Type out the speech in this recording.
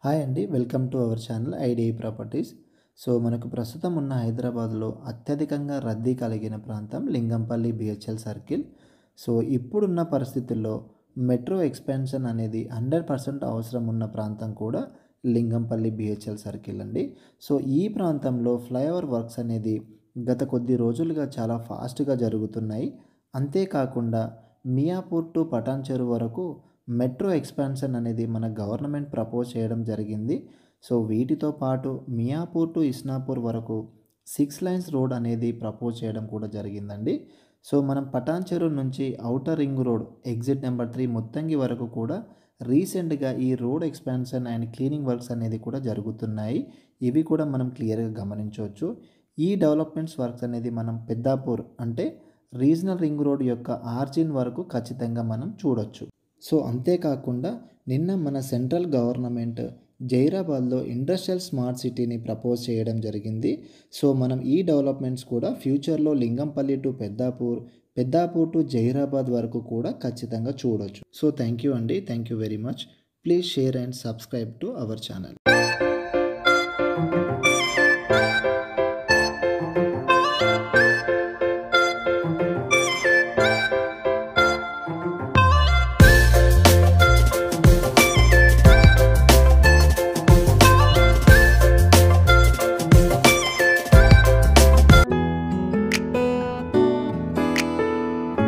Hi అండి. Welcome to our channel IDI properties. So, మనకు ప్రస్తుతం ఉన్న హైదరాబాద్‌లో అత్యధికంగా రద్దీ కలిగిన ప్రాంతం లింగంపల్లి బిహెచ్ఎల్ సర్కిల్. సో, ఇప్పుడున్న పరిస్థితుల్లో మెట్రో ఎక్స్‌పాన్షన్ అనేది 100% అవసరం ఉన్న ప్రాంతం కూడా లింగంపల్లి బిహెచ్ఎల్ సర్కిల్ అండి. సో, ఈ ప్రాంతంలో ఫ్లైఓవర్ వర్క్స్ అనేది గత కొద్ది రోజులుగా చాలా ఫాస్ట్‌గా జరుగుతున్నాయి. అంతేకాకుండా మియాపూర్ టు పటాన్ చెరువు వరకు మెట్రో ఎక్స్‌పాన్షన్ అనేది మన గవర్నమెంట్ ప్రపోజ్ చేయడం జరిగింది. సో, వీటితో పాటు మియాపూర్ టు ఇస్నాపూర్ వరకు 6 లైన్స్ రోడ్ అనేది ప్రపోజ్ చేయడం కూడా జరిగిందండి. సో, మనం పటాన్ చెరువు నుంచి outer ring road exit number 3 Muthangi వరకు కూడా రీసెంట్‌గా ఈ road expansion and cleaning works అనేది కూడా జరుగుతున్నాయి. ఇవి కూడా మనం క్లియర్‌గా గమనించవచ్చు. ఈ డెవలప్‌మెంట్స్ వర్క్స్ అనేది మనం పెద్దాపూర్ అంటే రీజనల్ రింగ్ రోడ్ యొక్క ఆర్జిన్ వరకు ఖచ్చితంగా మనం చూడొచ్చు. సో, అంతేకాకుండా నిన్న మన సెంట్రల్ గవర్నమెంట్ జైరాబాద్‌లో ఇండస్ట్రియల్ స్మార్ట్ సిటీని ప్రపోజ్ చేయడం జరిగింది. సో, మనం ఈ డెవలప్‌మెంట్స్ కూడా ఫ్యూచర్‌లో లింగంపల్లి టు పెద్దాపూర్, పెద్దాపూర్ టు జైరాబాద్ వరకు కూడా ఖచ్చితంగా చూడొచ్చు. సో, థ్యాంక్ యూ అండి. Thank you very much. Please share and subscribe to our channel.